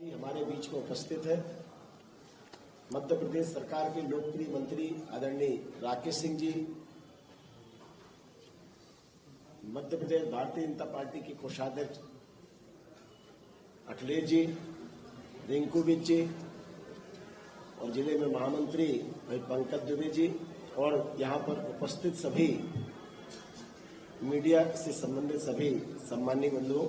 हमारे बीच में उपस्थित है। मध्य प्रदेश सरकार के लोकप्रिय मंत्री आदरणीय राकेश सिंह जी, मध्य प्रदेश भारतीय जनता पार्टी के कोषाध्यक्ष अखिलेश जी, रिंकू बिज जी और जिले में महामंत्री भाई पंकज दुबे जी और यहाँ पर उपस्थित सभी मीडिया से संबंधित सभी सम्मानीय बंधुओं,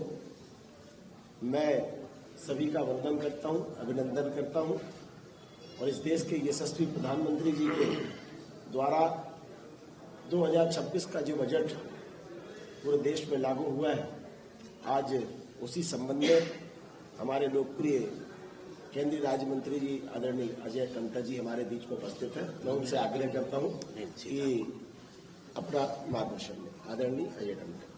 मैं सभी का वंदन करता हूं, अभिनंदन करता हूं और इस देश के यशस्वी प्रधानमंत्री जी के द्वारा 2026 का जो बजट पूरे देश में लागू हुआ है, आज उसी संबंध में हमारे लोकप्रिय केंद्रीय राज्य मंत्री जी आदरणीय अजय टंटा जी हमारे बीच में उपस्थित हैं। मैं उनसे आग्रह करता हूं कि अपना मार्गदर्शन लें। आदरणीय अजय टंटा।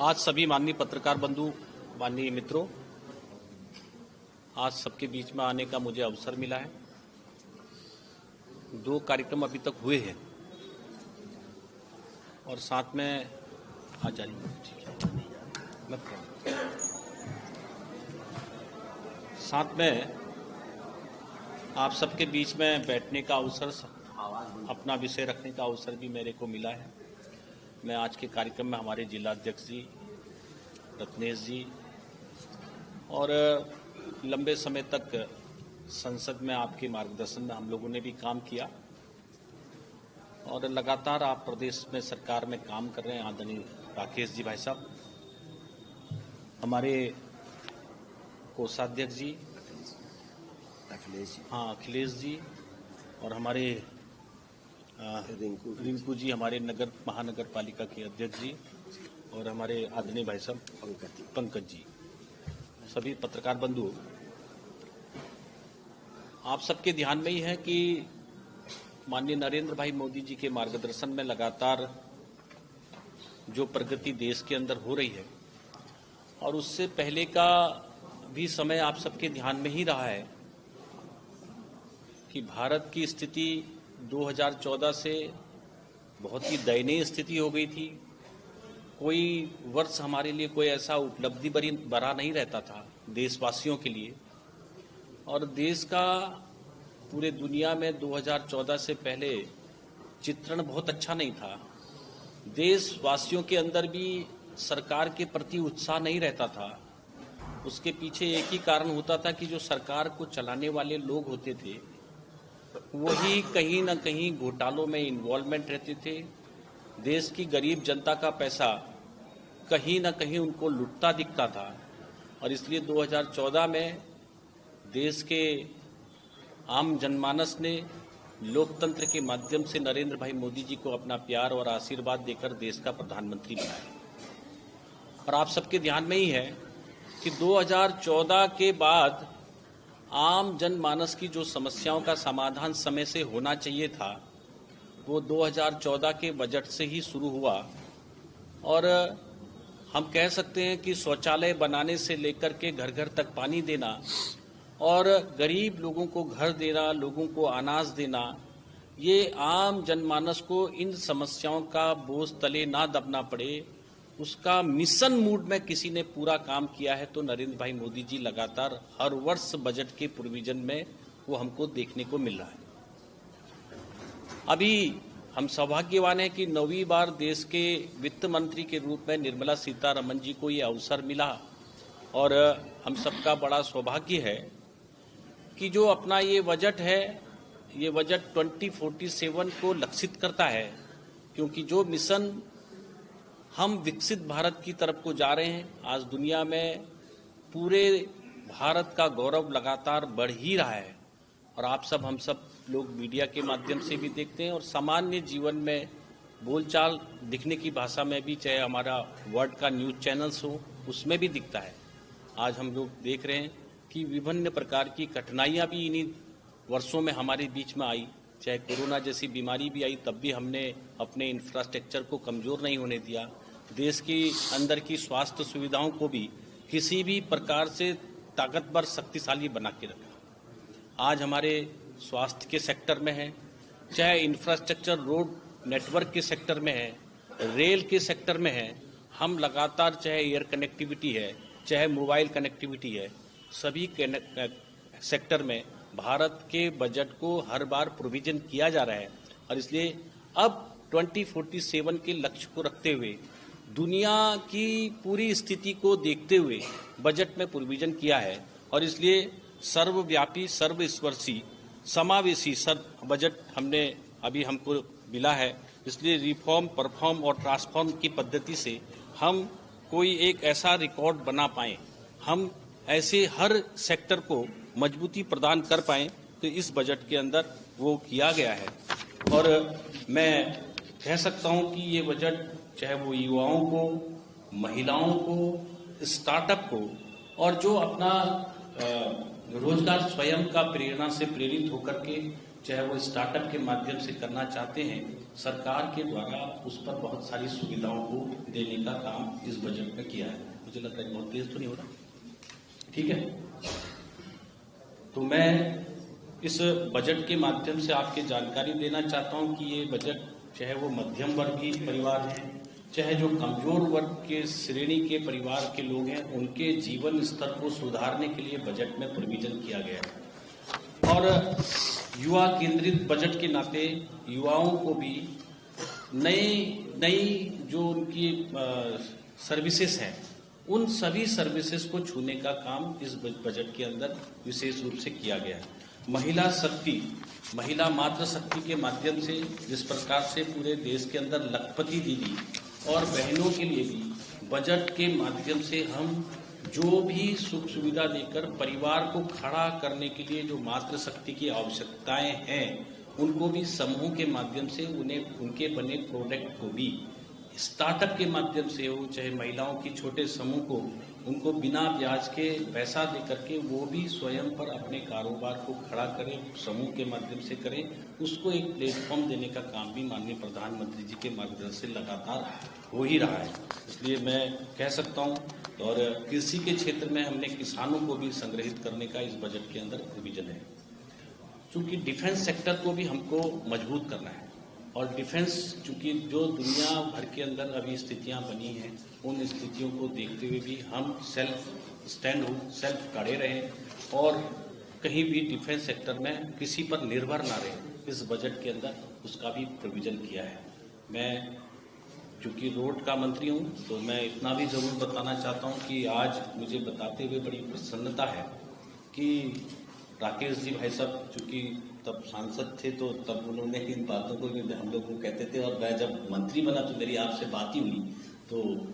आज सभी माननीय पत्रकार बंधु, माननीय मित्रों, आज सबके बीच में आने का मुझे अवसर मिला है। 2 कार्यक्रम अभी तक हुए हैं और साथ में आ जाइए, साथ में आप सबके बीच में बैठने का अवसर, अपना विषय रखने का अवसर भी मेरे को मिला है। मैं आज के कार्यक्रम में हमारे जिला अध्यक्ष जी रत्नेश जी और लंबे समय तक संसद में आपके मार्गदर्शन में हम लोगों ने भी काम किया और लगातार आप प्रदेश में सरकार में काम कर रहे हैं। आदरणीय राकेश जी भाई साहब, हमारे कोषाध्यक्ष जी अखिलेश जी और हमारे रिंकू जी, हमारे महानगर पालिका के अध्यक्ष जी और हमारे आदरणीय भाई साहब पंकज जी, सभी पत्रकार बंधु, आप सबके ध्यान में ही है कि माननीय नरेंद्र भाई मोदी जी के मार्गदर्शन में लगातार जो प्रगति देश के अंदर हो रही है और उससे पहले का भी समय आप सबके ध्यान में ही रहा है कि भारत की स्थिति 2014 से बहुत ही दयनीय स्थिति हो गई थी। कोई वर्ष हमारे लिए कोई ऐसा उपलब्धि भरा नहीं रहता था देशवासियों के लिए, और देश का पूरे दुनिया में 2014 से पहले चित्रण बहुत अच्छा नहीं था। देशवासियों के अंदर भी सरकार के प्रति उत्साह नहीं रहता था। उसके पीछे एक ही कारण होता था कि जो सरकार को चलाने वाले लोग होते थे वही कहीं न कहीं घोटालों में इन्वॉल्वमेंट रहते थे। देश की गरीब जनता का पैसा कहीं न कहीं उनको लुटता दिखता था और इसलिए 2014 में देश के आम जनमानस ने लोकतंत्र के माध्यम से नरेंद्र भाई मोदी जी को अपना प्यार और आशीर्वाद देकर देश का प्रधानमंत्री बनाया। और आप सबके ध्यान में ही है कि 2014 के बाद आम जनमानस की जो समस्याओं का समाधान समय से होना चाहिए था वो 2014 के बजट से ही शुरू हुआ और हम कह सकते हैं कि शौचालय बनाने से लेकर के घर घर तक पानी देना और गरीब लोगों को घर देना, लोगों को अनाज देना, ये आम जनमानस को इन समस्याओं का बोझ तले ना दबना पड़े, उसका मिशन मूड में किसी ने पूरा काम किया है तो नरेंद्र भाई मोदी जी लगातार हर वर्ष बजट के प्रोविजन में वो हमको देखने को मिल रहा है। अभी हम सौभाग्यवान हैं कि 9वीं बार देश के वित्त मंत्री के रूप में निर्मला सीतारमण जी को ये अवसर मिला और हम सबका बड़ा सौभाग्य है कि जो अपना ये बजट है, ये बजट 2047 को लक्षित करता है, क्योंकि जो मिशन हम विकसित भारत की तरफ को जा रहे हैं, आज दुनिया में पूरे भारत का गौरव लगातार बढ़ ही रहा है और आप सब, हम सब लोग मीडिया के माध्यम से भी देखते हैं और सामान्य जीवन में बोलचाल दिखने की भाषा में भी, चाहे हमारा वर्ल्ड का न्यूज़ चैनल्स हो उसमें भी दिखता है। आज हम लोग देख रहे हैं कि विभिन्न प्रकार की कठिनाइयाँ भी इन्हीं वर्षों में हमारे बीच में आई, चाहे कोरोना जैसी बीमारी भी आई तब भी हमने अपने इंफ्रास्ट्रक्चर को कमज़ोर नहीं होने दिया। देश की अंदर की स्वास्थ्य सुविधाओं को भी किसी भी प्रकार से ताकतवर शक्तिशाली बना के रखा। आज हमारे स्वास्थ्य के सेक्टर में है, चाहे इंफ्रास्ट्रक्चर रोड नेटवर्क के सेक्टर में है, रेल के सेक्टर में है, हम लगातार चाहे एयर कनेक्टिविटी है, चाहे मोबाइल कनेक्टिविटी है, सभी सेक्टर में भारत के बजट को हर बार प्रोविजन किया जा रहा है। और इसलिए अब 2047 के लक्ष्य को रखते हुए, दुनिया की पूरी स्थिति को देखते हुए बजट में प्रोविजन किया है। और इसलिए सर्वव्यापी, सर्वस्पर्शी, समावेशी बजट हमको मिला है। इसलिए रिफॉर्म, परफॉर्म और ट्रांसफॉर्म की पद्धति से हम कोई एक ऐसा रिकॉर्ड बना पाएं, हम ऐसे हर सेक्टर को मजबूती प्रदान कर पाएं, तो इस बजट के अंदर वो किया गया है। और मैं कह सकता हूं कि ये बजट चाहे वो युवाओं को, महिलाओं को, स्टार्टअप को और जो अपना रोजगार स्वयं का प्रेरणा से प्रेरित होकर के चाहे वो स्टार्टअप के माध्यम से करना चाहते हैं, सरकार के द्वारा उस पर बहुत सारी सुविधाओं को देने का काम इस बजट में किया है। मुझे लगता है बहुत तेज तो नहीं हो रहा, ठीक है। तो मैं इस बजट के माध्यम से आपके जानकारी देना चाहता हूं कि ये बजट चाहे वो मध्यम वर्गीय परिवार हैं, चाहे जो कमजोर वर्ग के श्रेणी के परिवार के लोग हैं, उनके जीवन स्तर को सुधारने के लिए बजट में प्रोविजन किया गया है। और युवा केंद्रित बजट के नाते युवाओं को भी नई जो उनकी सर्विसेज हैं, उन सभी सर्विसेज को छूने का काम इस बजट के अंदर विशेष रूप से किया गया है। महिला शक्ति, महिला मातृ शक्ति के माध्यम से जिस प्रकार से पूरे देश के अंदर लखपति दीदी और बहनों के लिए भी बजट के माध्यम से हम जो भी सुख सुविधा देकर परिवार को खड़ा करने के लिए जो मातृ शक्ति की आवश्यकताएं हैं, उनको भी समूह के माध्यम से उन्हें उनके बने प्रोडक्ट को भी स्टार्टअप के माध्यम से हो, चाहे महिलाओं की छोटे समूह को उनको बिना ब्याज के पैसा दे करके वो भी स्वयं पर अपने कारोबार को खड़ा करें, समूह के माध्यम से करें, उसको एक प्लेटफॉर्म देने का काम भी माननीय प्रधानमंत्री जी के मार्गदर्शन से लगातार हो ही रहा है। इसलिए मैं कह सकता हूं, और कृषि के क्षेत्र में हमने किसानों को भी संग्रहित करने का इस बजट के अंदर प्रोविजन है। चूंकि डिफेंस सेक्टर को भी हमको मजबूत करना है, और डिफेंस चूंकि जो दुनिया भर के अंदर अभी स्थितियां बनी हैं, उन स्थितियों को देखते हुए भी हम सेल्फ खड़े रहें और कहीं भी डिफेंस सेक्टर में किसी पर निर्भर ना रहें, इस बजट के अंदर उसका भी प्रोविजन किया है। मैं चूंकि रोड का मंत्री हूं, तो मैं इतना भी जरूर बताना चाहता हूं कि आज मुझे बताते हुए बड़ी प्रसन्नता है कि राकेश जी भाई साहब चूंकि तब सांसद थे, तो तब उन्होंने इन बातों को भी हम लोग को कहते थे, और मैं जब मंत्री बना तो मेरी आपसे बात ही हुई, तो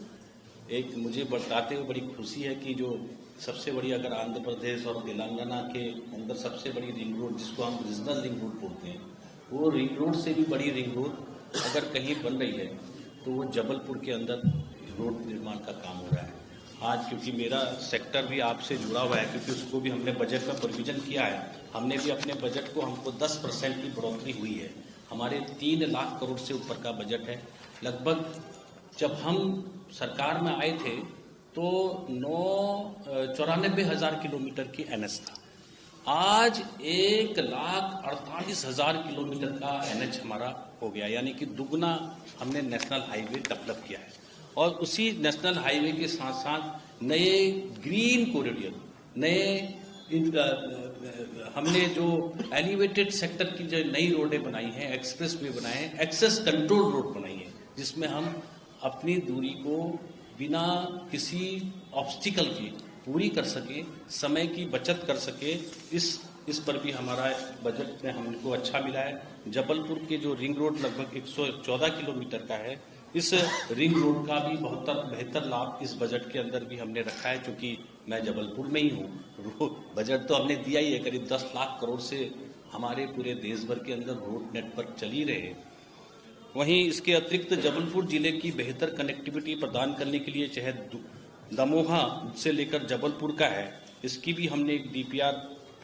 एक मुझे बताते हुए बड़ी खुशी है कि जो सबसे बड़ी, अगर आंध्र प्रदेश और तेलंगाना के अंदर सबसे बड़ी रिंग रोड, जिसको हम रीजनल रिंग रोड बोलते हैं, वो रिंग रोड से भी बड़ी रिंग रोड अगर कहीं बन रही है तो वो जबलपुर के अंदर रोड निर्माण का काम हो रहा है। आज क्योंकि मेरा सेक्टर भी आपसे जुड़ा हुआ है, क्योंकि उसको भी हमने बजट में प्रोविजन किया है, हमने भी अपने बजट को, हमको 10% की बढ़ोतरी हुई है। हमारे 3 लाख करोड़ से ऊपर का बजट है। लगभग जब हम सरकार में आए थे तो 94,000 किलोमीटर की NH था, आज 1,48,000 किलोमीटर का NH हमारा हो गया, यानी कि दुगना हमने नेशनल हाईवे डेवलप किया है। और उसी नेशनल हाईवे के साथ साथ नए ग्रीन कॉरिडोर, नए हमने जो एलिवेटेड सेक्टर की जो नई रोडें बनाई हैं, एक्सप्रेस वे बनाए हैं, एक्सेस कंट्रोल रोड बनाई है, जिसमें हम अपनी दूरी को बिना किसी ऑब्स्टिकल के पूरी कर सके, समय की बचत कर सके। इस पर भी हमारा बजट में हमको अच्छा मिला है। जबलपुर के जो रिंग रोड लगभग 114 किलोमीटर का है, इस रिंग रोड का भी बहुत बेहतर लाभ इस बजट के अंदर भी हमने रखा है। क्योंकि मैं जबलपुर में ही हूँ, बजट तो हमने दिया ही है, करीब 10 लाख करोड़ से हमारे पूरे देश भर के अंदर रोड नेटवर्क चल ही रहे। वहीं इसके अतिरिक्त जबलपुर जिले की बेहतर कनेक्टिविटी प्रदान करने के लिए, चाहे दमोहा से लेकर जबलपुर का है, इसकी भी हमने एक DPR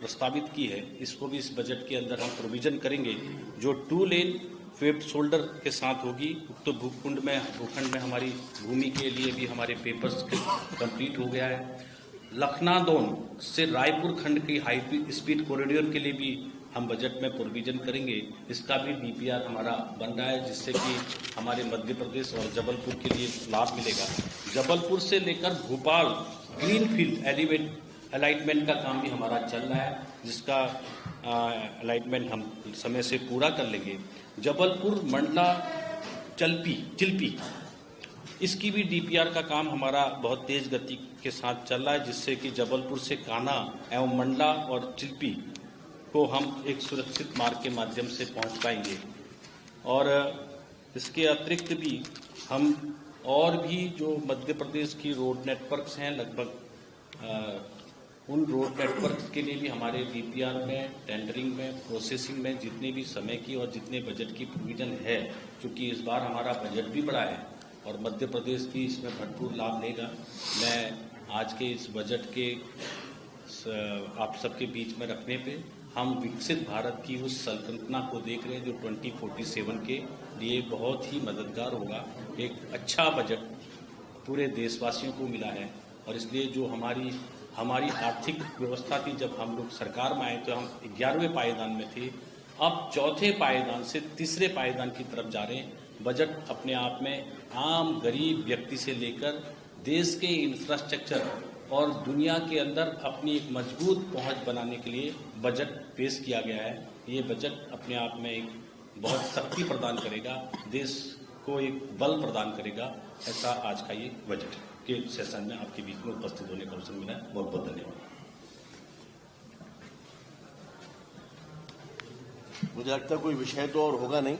प्रस्तावित की है। इसको भी इस बजट के अंदर हम प्रोविजन करेंगे, जो 2 लेन वेब शोल्डर के साथ होगी। तो भूखंड में हमारी भूमि के लिए भी हमारे पेपर्स कंप्लीट हो गया है। लखनादौन से रायपुर खंड की हाई स्पीड कॉरिडोर के लिए भी हम बजट में प्रोविजन करेंगे। इसका भी डीपीआर हमारा बन रहा है, जिससे कि हमारे मध्य प्रदेश और जबलपुर के लिए लाभ मिलेगा। जबलपुर से लेकर भोपाल ग्रीनफील्ड अलाइनमेंट का काम भी हमारा चल रहा है, जिसका अलाइनमेंट हम समय से पूरा कर लेंगे। जबलपुर मंडला चिल्पी इसकी भी डीपीआर का काम हमारा बहुत तेज गति के साथ चल रहा है, जिससे कि जबलपुर से कान्हा एवं मंडला और चिल्पी को हम एक सुरक्षित मार्ग के माध्यम से पहुंच पाएंगे। और इसके अतिरिक्त भी हम और भी जो मध्य प्रदेश की रोड नेटवर्क्स हैं, लगभग उन रोड नेटवर्क के लिए भी हमारे डीपीआर में, टेंडरिंग में, प्रोसेसिंग में जितने भी समय की और जितने बजट की प्रोविजन है, क्योंकि इस बार हमारा बजट भी बढ़ा है और मध्य प्रदेश भी इसमें भरपूर लाभ लेगा। मैं आज के इस बजट के आप सबके बीच में रखने पे हम विकसित भारत की उस संकल्पना को देख रहे हैं जो 2047 के लिए बहुत ही मददगार होगा। एक अच्छा बजट पूरे देशवासियों को मिला है और इसलिए जो हमारी आर्थिक व्यवस्था थी, जब हम लोग सरकार में आए तो हम 11वें पायदान में थे, अब चौथे पायदान से तीसरे पायदान की तरफ जा रहे हैं। बजट अपने आप में आम गरीब व्यक्ति से लेकर देश के इंफ्रास्ट्रक्चर और दुनिया के अंदर अपनी एक मजबूत पहुंच बनाने के लिए बजट पेश किया गया है। ये बजट अपने आप में एक बहुत शक्ति प्रदान करेगा, देश को एक बल प्रदान करेगा। ऐसा आज का ये बजट के सेशन में आपके बीच में उपस्थित होने का अवसर मिला है। बहुत बहुत धन्यवाद। मुझे लगता है कोई विषय तो और होगा नहीं।